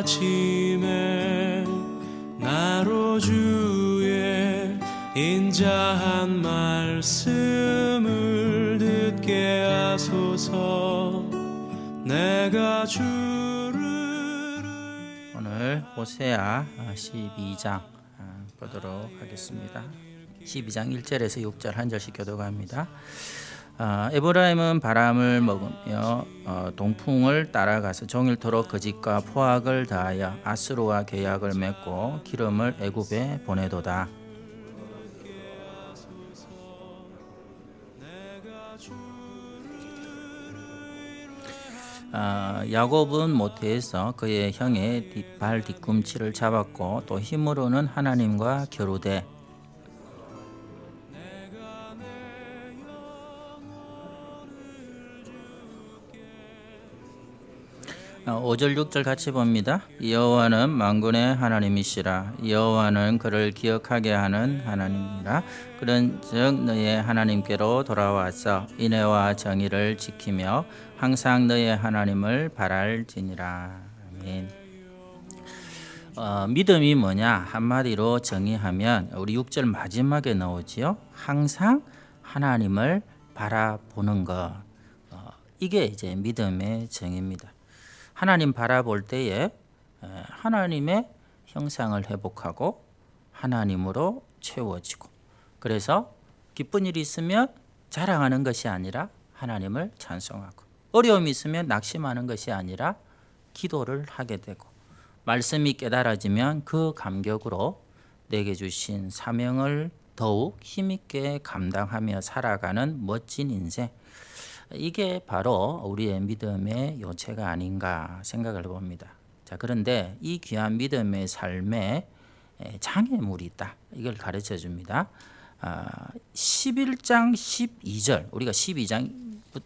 아침에 나로 주의 인자한 말씀을 듣게 하소서. 내가 오늘 호세아 12장 보도록 하겠습니다. 12장 1절에서 6절 한 절씩 교독합니다. 에브라임은 바람을 먹으며 동풍을 따라가서 종일토록 거짓과 포악을 다하여 아수르와 계약을 맺고 기름을 애굽에 보내도다. 야곱은 모태에서 그의 형의 발 뒤꿈치를 잡았고 또 힘으로는 하나님과 겨루되 5절 6절 같이 봅니다. 여호와는 만군의 하나님이시라. 여호와는 그를 기억하게 하는 하나님이라. 그런즉 너의 하나님께로 돌아와서 인애와 정의를 지키며 항상 너의 하나님을 바랄지니라. 아멘. 믿음이 뭐냐? 한마디로 정의하면 우리 6절 마지막에 나오지요. 항상 하나님을 바라보는 것. 이게 이제 믿음의 정의입니다. 하나님 바라볼 때에 하나님의 형상을 회복하고 하나님으로 채워지고, 그래서 기쁜 일이 있으면 자랑하는 것이 아니라 하나님을 찬송하고, 어려움이 있으면 낙심하는 것이 아니라 기도를 하게 되고, 말씀이 깨달아지면 그 감격으로 내게 주신 사명을 더욱 힘있게 감당하며 살아가는 멋진 인생, 이게 바로 우리의 믿음의 요체가 아닌가 생각을 봅니다. 자, 그런데 이 귀한 믿음의 삶에 장애물이 있다. 이걸 가르쳐 줍니다. 11장 12절, 우리가 12장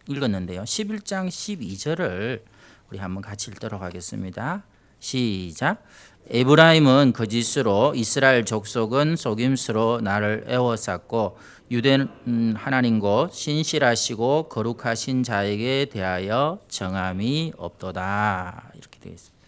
읽었는데요. 11장 12절을 우리 한번 같이 읽도록 하겠습니다. 시작. 에브라임은 거짓으로 이스라엘 족속은 속임수로 나를 애워쌌고 유대 하나님 곧 신실하시고 거룩하신 자에게 대하여 정함이 없도다. 이렇게 되어 있습니다.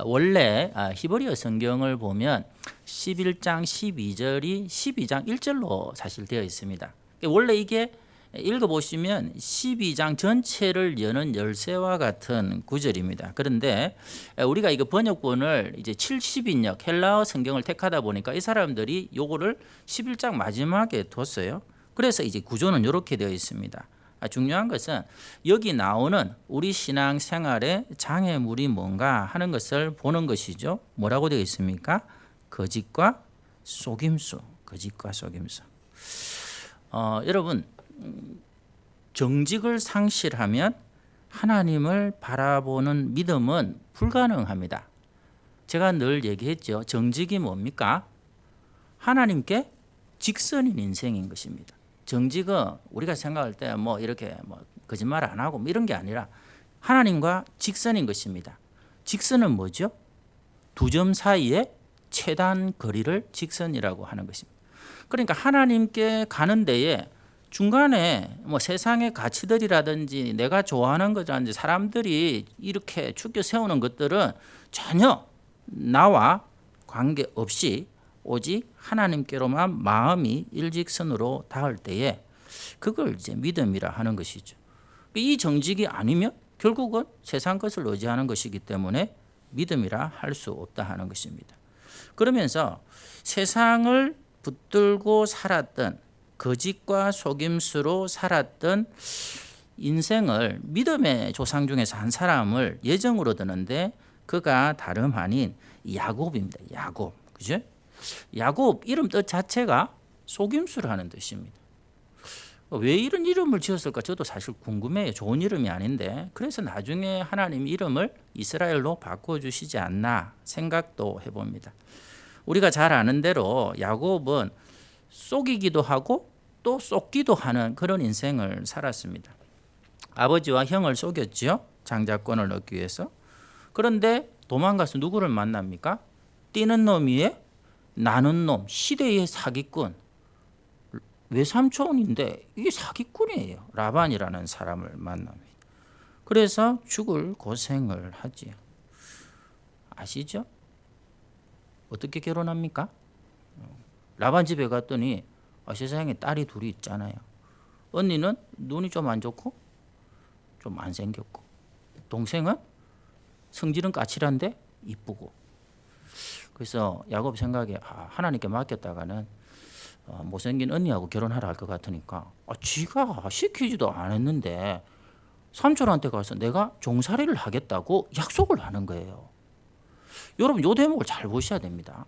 원래 히브리어 성경을 보면 11장 12절이 12장 1절로 사실 되어 있습니다. 원래 이게 읽어보시면 12장 전체를 여는 열쇠와 같은 구절입니다. 그런데 우리가 이거 번역본을 이제 70인역 헬라어 성경을 택하다 보니까 이 사람들이 요거를 11장 마지막에 뒀어요. 그래서 이제 구조는 이렇게 되어 있습니다. 중요한 것은 여기 나오는 우리 신앙 생활의 장애물이 뭔가 하는 것을 보는 것이죠. 뭐라고 되어 있습니까? 거짓과 속임수. 거짓과 속임수. 여러분, 정직을 상실하면 하나님을 바라보는 믿음은 불가능합니다. 제가 늘 얘기했죠. 정직이 뭡니까? 하나님께 직선인 인생인 것입니다. 정직은 우리가 생각할 때 뭐 이렇게 뭐 거짓말 안 하고 이런 게 아니라 하나님과 직선인 것입니다. 직선은 뭐죠? 두 점 사이에 최단 거리를 직선이라고 하는 것입니다. 그러니까 하나님께 가는 데에 중간에 뭐 세상의 가치들이라든지 내가 좋아하는 거라든지 사람들이 이렇게 축겨 세우는 것들은 전혀 나와 관계없이 오직 하나님께로만 마음이 일직선으로 닿을 때에 그걸 이제 믿음이라 하는 것이죠. 이 정직이 아니면 결국은 세상 것을 의지하는 것이기 때문에 믿음이라 할 수 없다 하는 것입니다. 그러면서 세상을 붙들고 살았던 거짓과 속임수로 살았던 인생을 믿음의 조상 중에서 한 사람을 예정으로 드는데 그가 다름 아닌 야곱입니다. 야곱. 그죠? 야곱 이름 뜻 자체가 속임수라는 뜻입니다. 왜 이런 이름을 지었을까 저도 사실 궁금해요. 좋은 이름이 아닌데. 그래서 나중에 하나님 이름을 이스라엘로 바꿔주시지 않나 생각도 해봅니다. 우리가 잘 아는 대로 야곱은 속이기도 하고 또 속기도 하는 그런 인생을 살았습니다. 아버지와 형을 속였지요. 장자권을 얻기 위해서. 그런데 도망가서 누구를 만납니까? 뛰는 놈 위에 나는 놈, 시대의 사기꾼. 외삼촌인데 이게 사기꾼이에요. 라반이라는 사람을 만납니다. 그래서 죽을 고생을 하지요. 아시죠? 어떻게 결혼합니까? 라반 집에 갔더니 세상에 딸이 둘이 있잖아요. 언니는 눈이 좀 안 좋고 좀 안 생겼고, 동생은 성질은 까칠한데 이쁘고. 그래서 야곱 생각에 하나님께 맡겼다가는 못생긴 언니하고 결혼하라 할 것 같으니까 지가 시키지도 않았는데 삼촌한테 가서 내가 종살이를 하겠다고 약속을 하는 거예요. 여러분, 이 대목을 잘 보셔야 됩니다.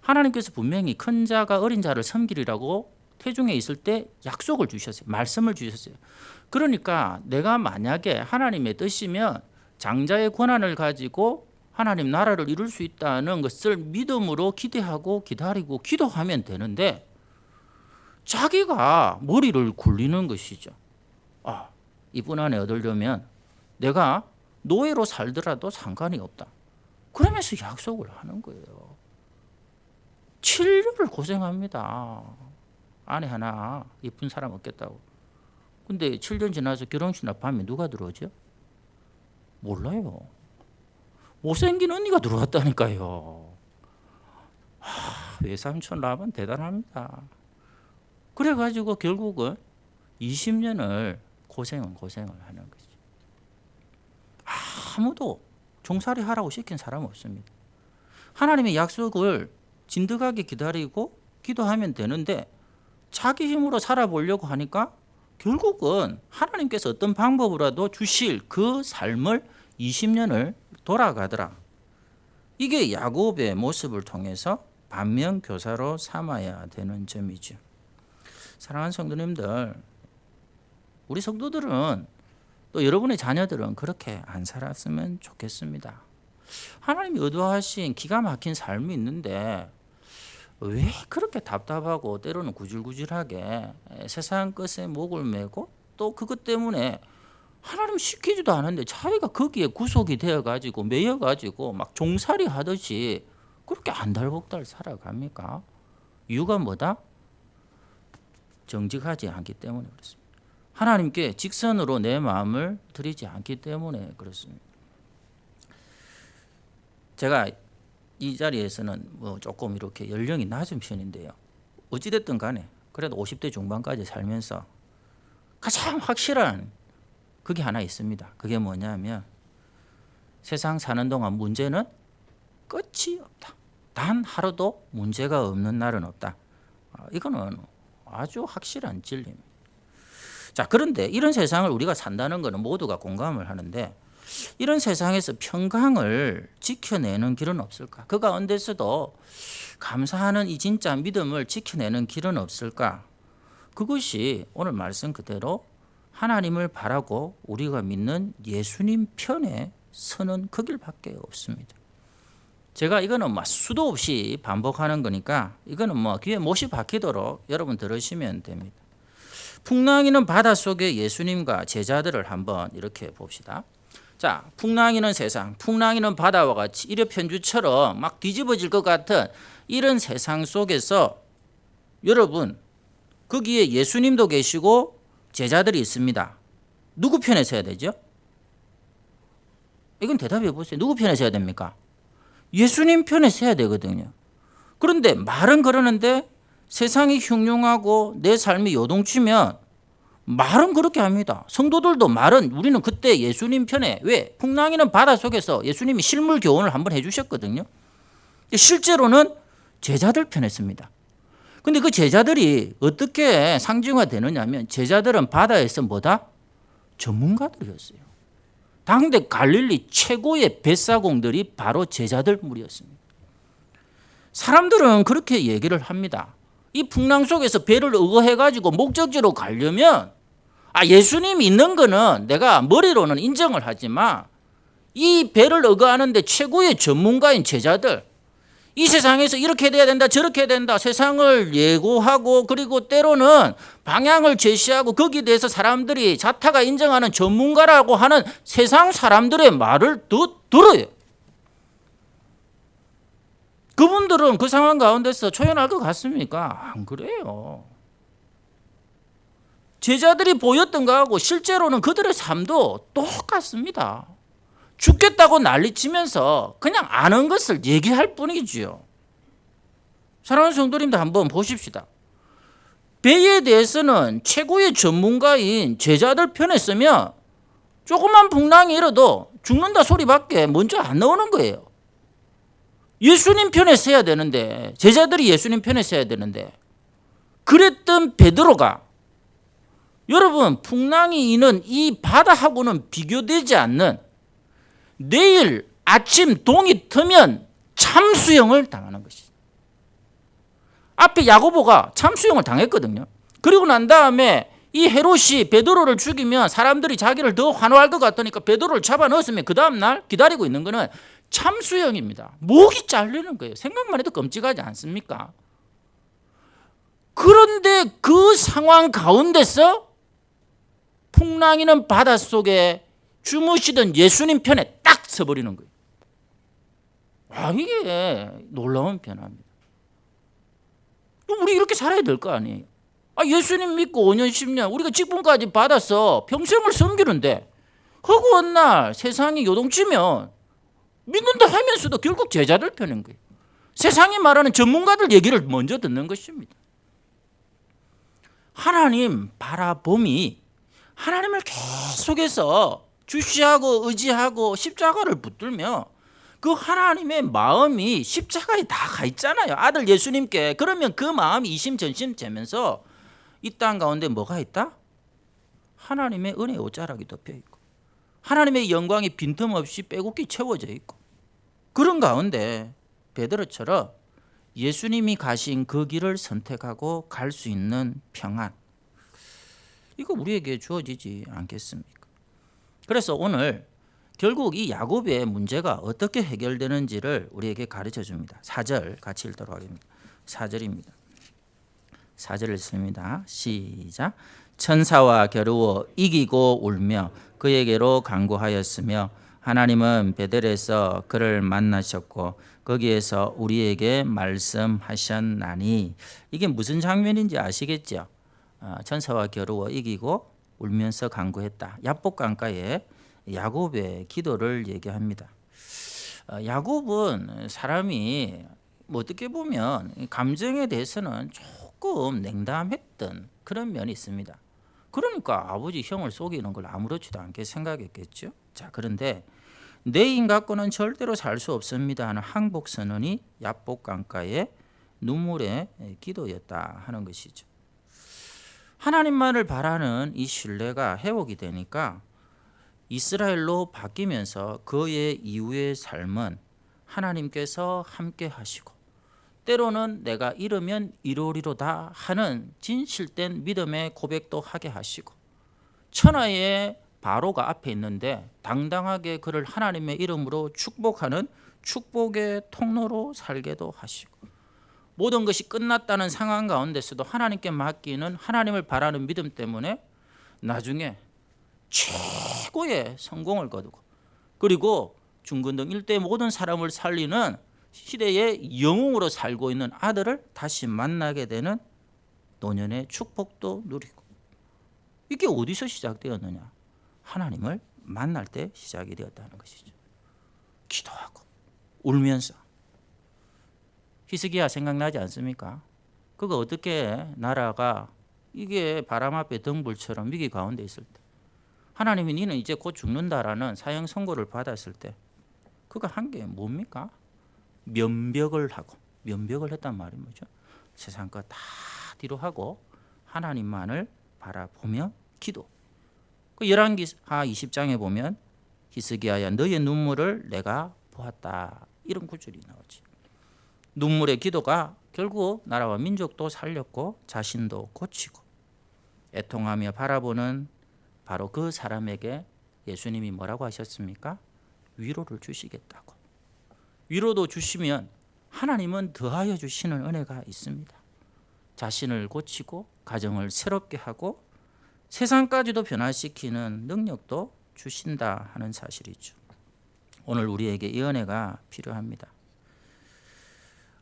하나님께서 분명히 큰 자가 어린 자를 섬기리라고 태중에 있을 때 약속을 주셨어요. 말씀을 주셨어요. 그러니까 내가 만약에 하나님의 뜻이면 장자의 권한을 가지고 하나님 나라를 이룰 수 있다는 것을 믿음으로 기대하고 기다리고 기도하면 되는데, 자기가 머리를 굴리는 것이죠. 이분 안에 얻으려면 내가 노예로 살더라도 상관이 없다. 그러면서 약속을 하는 거예요. 7년을 고생합니다. 아내 하나 이쁜 사람 없겠다고. 근데 7년 지나서 결혼식 밤에 누가 들어오죠? 몰라요. 못생긴 언니가 들어왔다니까요. 외삼촌 라반 대단합니다. 그래가지고 결국은 20년을 고생을 하는 거죠. 아무도 종살이 하라고 시킨 사람 없습니다. 하나님의 약속을 진득하게 기다리고 기도하면 되는데, 자기 힘으로 살아보려고 하니까 결국은 하나님께서 어떤 방법으로라도 주실 그 삶을 20년을 돌아가더라. 이게 야곱의 모습을 통해서 반면교사로 삼아야 되는 점이죠. 사랑하는 성도님들, 우리 성도들은 또 여러분의 자녀들은 그렇게 안 살았으면 좋겠습니다. 하나님이 의도하신 기가 막힌 삶이 있는데 왜 그렇게 답답하고 때로는 구질구질하게 세상 것에 목을 메고 또 그것 때문에 하나님 시키지도 않았는데 자기가 거기에 구속이 되어가지고 매여가지고 막 종살이 하듯이 그렇게 안달복달 살아갑니까? 이유가 뭐다? 정직하지 않기 때문에 그렇습니다. 하나님께 직선으로 내 마음을 드리지 않기 때문에 그렇습니다. 제가 이 자리에서는 조금 이렇게 연령이 낮은 편인데요. 어찌됐든 간에 그래도 50대 중반까지 살면서 가장 확실한 그게 하나 있습니다. 그게 뭐냐면 세상 사는 동안 문제는 끝이 없다. 단 하루도 문제가 없는 날은 없다. 이거는 아주 확실한 진리입니다. 자, 그런데 이런 세상을 우리가 산다는 것은 모두가 공감을 하는데, 이런 세상에서 평강을 지켜내는 길은 없을까? 그 가운데서도 감사하는 이 진짜 믿음을 지켜내는 길은 없을까? 그것이 오늘 말씀 그대로 하나님을 바라고 우리가 믿는 예수님 편에 서는 그 길밖에 없습니다. 제가 이거는 수도 없이 반복하는 거니까 이거는 귀에 못이 박히도록 여러분 들으시면 됩니다. 풍랑이는 바닷속에 예수님과 제자들을 한번 이렇게 봅시다. 자, 풍랑이는 세상, 풍랑이는 바다와 같이 일회편주처럼 막 뒤집어질 것 같은 이런 세상 속에서 여러분, 거기에 예수님도 계시고 제자들이 있습니다. 누구 편에 서야 되죠? 이건 대답해 보세요. 누구 편에 서야 됩니까? 예수님 편에 서야 되거든요. 그런데 말은 그러는데 세상이 흉흉하고 내 삶이 요동치면 말은 그렇게 합니다. 성도들도 말은 우리는 그때 예수님 편에, 왜? 풍랑이는 바다 속에서 예수님이 실물 교훈을 한번 해주셨거든요. 실제로는 제자들 편에 씁니다. 근데 그 제자들이 어떻게 상징화되느냐면 제자들은 바다에서 뭐다? 전문가들이었어요. 당대 갈릴리 최고의 뱃사공들이 바로 제자들 무리였습니다. 사람들은 그렇게 얘기를 합니다. 이 풍랑 속에서 배를 의거해가지고 목적지로 가려면 예수님이 있는 거는 내가 머리로는 인정을 하지만 이 배를 의거하는데 최고의 전문가인 제자들, 이 세상에서 이렇게 돼야 된다 저렇게 해야 된다 세상을 예고하고 그리고 때로는 방향을 제시하고 거기에 대해서 사람들이 자타가 인정하는 전문가라고 하는 세상 사람들의 말을 들어요. 그분들은 그 상황 가운데서 초연할 것 같습니까? 안 그래요. 제자들이 보였던 거하고 실제로는 그들의 삶도 똑같습니다. 죽겠다고 난리치면서 그냥 아는 것을 얘기할 뿐이지요. 사랑하는 성도님들 한번 보십시다. 배에 대해서는 최고의 전문가인 제자들 편에 서면 조그만 풍랑이 일어도 죽는다 소리밖에 먼저 안 나오는 거예요. 예수님 편에 서야 되는데, 제자들이 예수님 편에 서야 되는데, 그랬던 베드로가, 여러분 풍랑이 이는 이 바다하고는 비교되지 않는, 내일 아침 동이 트면 참수형을 당하는 것이죠. 앞에 야고보가 참수형을 당했거든요. 그리고 난 다음에 이 헤롯이 베드로를 죽이면 사람들이 자기를 더 환호할 것 같으니까 베드로를 잡아 넣었으면 그 다음날 기다리고 있는 거는 참수형입니다. 목이 잘리는 거예요. 생각만 해도 끔찍하지 않습니까? 그런데 그 상황 가운데서 풍랑이는 바닷속에 주무시던 예수님 편에 딱 서버리는 거예요. 이게 놀라운 변화입니다. 우리 이렇게 살아야 될 거 아니에요. 예수님 믿고 5년 10년 우리가 직분까지 받아서 평생을 섬기는데 허구한 날 세상이 요동치면 믿는다 하면서도 결국 제자들 편인 거예요. 세상이 말하는 전문가들 얘기를 먼저 듣는 것입니다. 하나님 바라봄이 하나님을 계속해서 주시하고 의지하고 십자가를 붙들며 그 하나님의 마음이 십자가에 다 가 있잖아요. 아들 예수님께. 그러면 그 마음이 이심전심되면서 이 땅 가운데 뭐가 있다? 하나님의 은혜의 옷자락이 덮여 있고 하나님의 영광이 빈틈없이 빼곡히 채워져 있고, 그런 가운데 베드로처럼 예수님이 가신 그 길을 선택하고 갈 수 있는 평안, 이거 우리에게 주어지지 않겠습니까? 그래서 오늘 결국 이 야곱의 문제가 어떻게 해결되는지를 우리에게 가르쳐 줍니다. 4절 같이 읽도록 하겠습니다. 4절입니다. 4절을 읽습니다. 시작. 천사와 겨루어 이기고 울며 그에게로 간구하였으며 하나님은 베델에서 그를 만나셨고 거기에서 우리에게 말씀하셨나니. 이게 무슨 장면인지 아시겠죠? 천사와 겨루어 이기고 울면서 간구했다. 야복 강가에 야곱의 기도를 얘기합니다. 야곱은 사람이 어떻게 보면 감정에 대해서는 조금 냉담했던 그런 면이 있습니다. 그러니까 아버지 형을 속이는 걸 아무렇지도 않게 생각했겠죠. 자, 그런데 내 인 갖고는 절대로 살 수 없습니다 하는 항복 선언이 야복 강가의 눈물의 기도였다 하는 것이죠. 하나님만을 바라는 이 신뢰가 회복이 되니까 이스라엘로 바뀌면서 그의 이후의 삶은 하나님께서 함께 하시고 때로는 내가 이르면 이루리로다 하는 진실된 믿음의 고백도 하게 하시고, 천하의 바로가 앞에 있는데 당당하게 그를 하나님의 이름으로 축복하는 축복의 통로로 살게도 하시고, 모든 것이 끝났다는 상황 가운데서도 하나님께 맡기는 하나님을 바라는 믿음 때문에 나중에 최고의 성공을 거두고, 그리고 중근등 일대 모든 사람을 살리는 시대의 영웅으로 살고 있는 아들을 다시 만나게 되는 노년의 축복도 누리고, 이게 어디서 시작되었느냐? 하나님을 만날 때 시작이 되었다는 것이죠. 기도하고 울면서. 히스기야 생각나지 않습니까? 그거 어떻게 나라가 이게 바람 앞에 등불처럼 위기 가운데 있을 때 하나님이 니는 이제 곧 죽는다라는 사형 선고를 받았을 때 그거 한 게 뭡니까? 면벽을 하고, 면벽을 했단 말이 뭐죠? 세상 거 다 뒤로 하고 하나님만을 바라보며 기도. 그 열왕기하 20장에 보면 히스기야야 너의 눈물을 내가 보았다, 이런 구절이 나오지. 눈물의 기도가 결국 나라와 민족도 살렸고 자신도 고치고, 애통하며 바라보는 바로 그 사람에게 예수님이 뭐라고 하셨습니까? 위로를 주시겠다고. 위로도 주시면 하나님은 더하여 주시는 은혜가 있습니다. 자신을 고치고 가정을 새롭게 하고 세상까지도 변화시키는 능력도 주신다 하는 사실이죠. 오늘 우리에게 이 은혜가 필요합니다.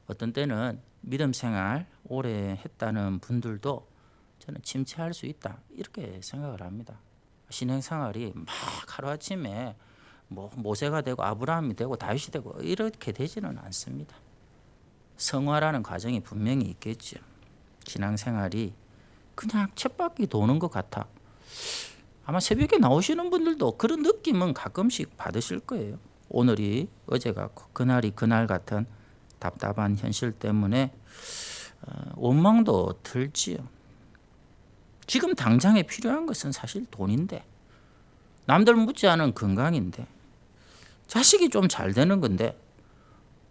어떤 때는 믿음 생활 오래 했다는 분들도 저는 침체할 수 있다, 이렇게 생각을 합니다. 신앙생활이 막 하루아침에 뭐 모세가 되고 아브라함이 되고 다윗이 되고 이렇게 되지는 않습니다. 성화라는 과정이 분명히 있겠죠. 신앙생활이 그냥 쳇바퀴 도는 것 같아. 아마 새벽에 나오시는 분들도 그런 느낌은 가끔씩 받으실 거예요. 오늘이 어제 같고 그날이 그날 같은 답답한 현실 때문에 원망도 들지요. 지금 당장에 필요한 것은 사실 돈인데, 남들 묻지 않은 건강인데, 자식이 좀 잘 되는 건데,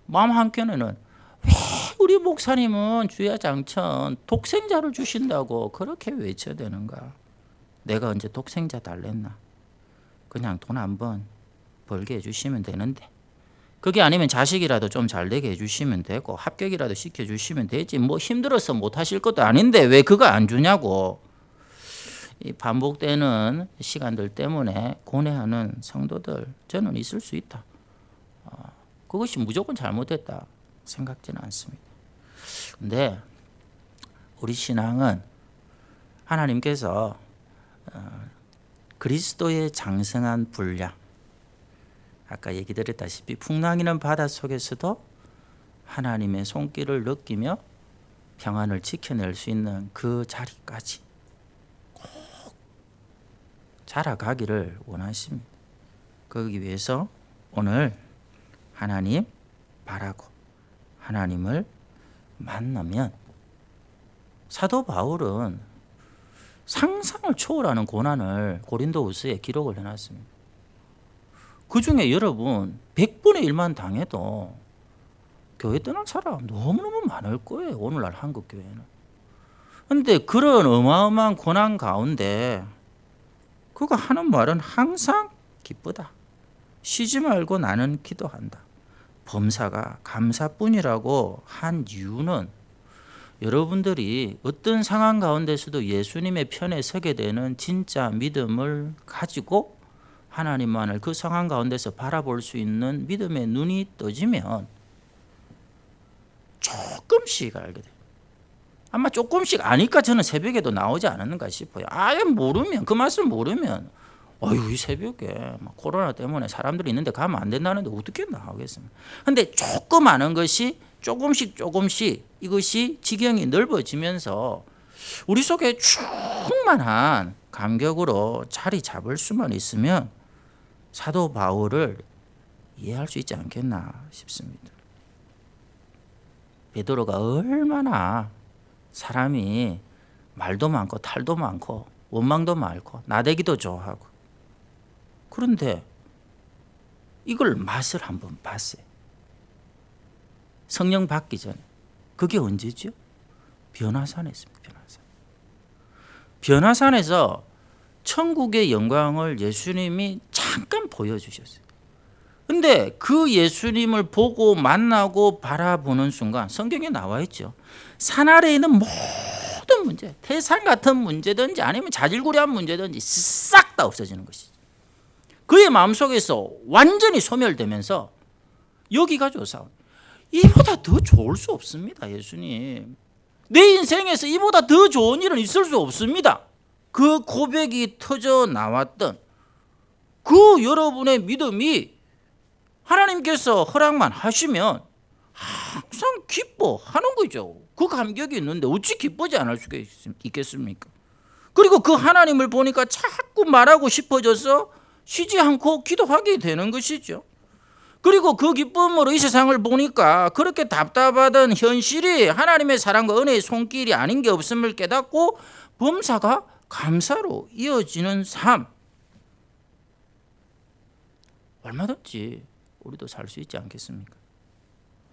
마음 한켠에는 왜 우리 목사님은 주야장천 독생자를 주신다고 그렇게 외쳐대는가? 내가 언제 독생자 달랬나? 그냥 돈 한번 벌게 해주시면 되는데, 그게 아니면 자식이라도 좀 잘 되게 해주시면 되고 합격이라도 시켜주시면 되지, 뭐 힘들어서 못하실 것도 아닌데 왜 그거 안 주냐고. 이 반복되는 시간들 때문에 고뇌하는 성도들 저는 있을 수 있다. 그것이 무조건 잘못됐다 생각지는 않습니다. 근데 우리 신앙은 하나님께서 그리스도의 장성한 분량, 아까 얘기 드렸다시피 풍랑이는 바다 속에서도 하나님의 손길을 느끼며 평안을 지켜낼 수 있는 그 자리까지 꼭 자라가기를 원하십니다. 그러기 위해서 오늘 하나님 바라고 하나님을 만나면, 사도 바울은 상상을 초월하는 고난을 고린도후서에 기록을 해놨습니다. 그 중에 여러분 100분의 1만 당해도 교회 떠날 사람 너무너무 많을 거예요. 오늘날 한국 교회는. 그런데 그런 어마어마한 고난 가운데 그가 하는 말은 항상 기쁘다. 쉬지 말고 나는 기도한다. 범사가 감사뿐이라고 한 이유는 여러분들이 어떤 상황 가운데서도 예수님의 편에 서게 되는 진짜 믿음을 가지고 하나님만을 그 상황 가운데서 바라볼 수 있는 믿음의 눈이 떠지면 조금씩 알게 돼요. 아마 조금씩 아니까 저는 새벽에도 나오지 않았는가 싶어요. 아예 모르면, 그 말씀 모르면 이 새벽에 코로나 때문에 사람들이 있는데 가면 안 된다는데 어떻게 나오겠습니까? 근데 조금 아는 것이 조금씩 이것이 지경이 넓어지면서 우리 속에 충만한 감격으로 자리 잡을 수만 있으면 사도 바울을 이해할 수 있지 않겠나 싶습니다. 베드로가 얼마나 사람이 말도 많고 탈도 많고 원망도 많고 나대기도 좋아하고, 그런데 이걸 맛을 한번 봤어요. 성령 받기 전에. 그게 언제죠? 변화산에 있습니다. 변화산에서 천국의 영광을 예수님이 잠깐 보여주셨어요. 근데 그 예수님을 보고 만나고 바라보는 순간 성경에 나와 있죠. 산 아래에 있는 모든 문제, 태산 같은 문제든지 아니면 자질구레한 문제든지 싹 다 없어지는 것이죠. 그의 마음속에서 완전히 소멸되면서 여기가 조사원. 이보다 더 좋을 수 없습니다. 예수님, 내 인생에서 이보다 더 좋은 일은 있을 수 없습니다. 그 고백이 터져 나왔던 그 여러분의 믿음이 하나님께서 허락만 하시면 항상 기뻐하는 거죠. 그 감격이 있는데 어찌 기쁘지 않을 수가 있겠습니까? 그리고 그 하나님을 보니까 자꾸 말하고 싶어져서 쉬지 않고 기도하게 되는 것이죠. 그리고 그 기쁨으로 이 세상을 보니까 그렇게 답답하던 현실이 하나님의 사랑과 은혜의 손길이 아닌 게 없음을 깨닫고 범사가 감사로 이어지는 삶. 얼마든지 우리도 살 수 있지 않겠습니까?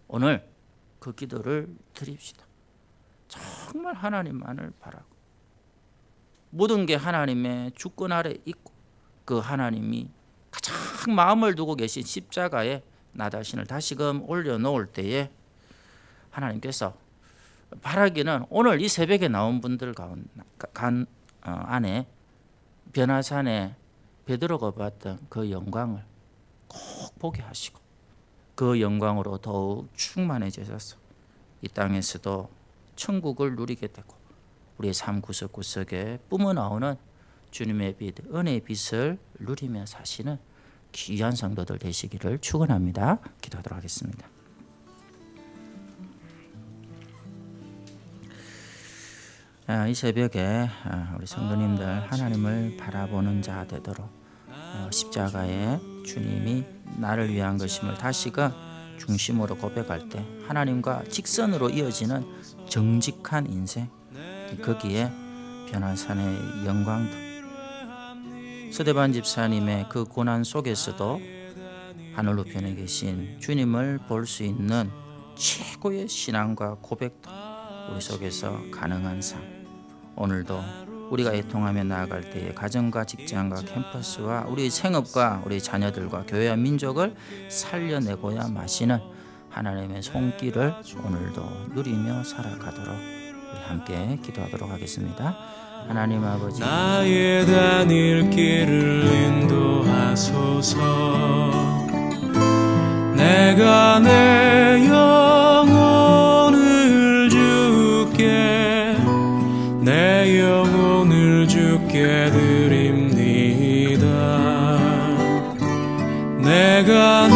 오늘 그 기도를 드립시다. 정말 하나님만을 바라고 모든 게 하나님의 주권 아래 있고 그 하나님이 가장 마음을 두고 계신 십자가에 나 자신을 다시금 올려놓을 때에 하나님께서 바라기는 오늘 이 새벽에 나온 분들 안에 변화산에 베드로가 봤던 그 영광을 꼭 보게 하시고 그 영광으로 더욱 충만해지셔서 이 땅에서도 천국을 누리게 되고 우리의 삶 구석구석에 뿜어나오는 주님의 빛, 은혜의 빛을 누리며 사시는 귀한 성도들 되시기를 축원합니다. 기도하도록 하겠습니다. 이 새벽에 우리 성도님들 하나님을 바라보는 자 되도록 십자가에 주님이 나를 위한 것임을 다시금 중심으로 고백할 때 하나님과 직선으로 이어지는 정직한 인생, 거기에 변화산의 영광도, 서대반 집사님의 그 고난 속에서도 하늘 우편에 계신 주님을 볼 수 있는 최고의 신앙과 고백도 우리 속에서 가능한 삶, 오늘도 우리가 애통하며 나아갈 때에 가정과 직장과 캠퍼스와 우리 생업과 우리 자녀들과 교회와 민족을 살려내고야 마시는 하나님의 손길을 오늘도 누리며 살아가도록 우리 함께 기도하도록 하겠습니다. 하나님 아버지, 나의 다닐 길을 인도하소서. 내가 내 영혼을 주께, 내 영혼을 주께 드립니다. 내가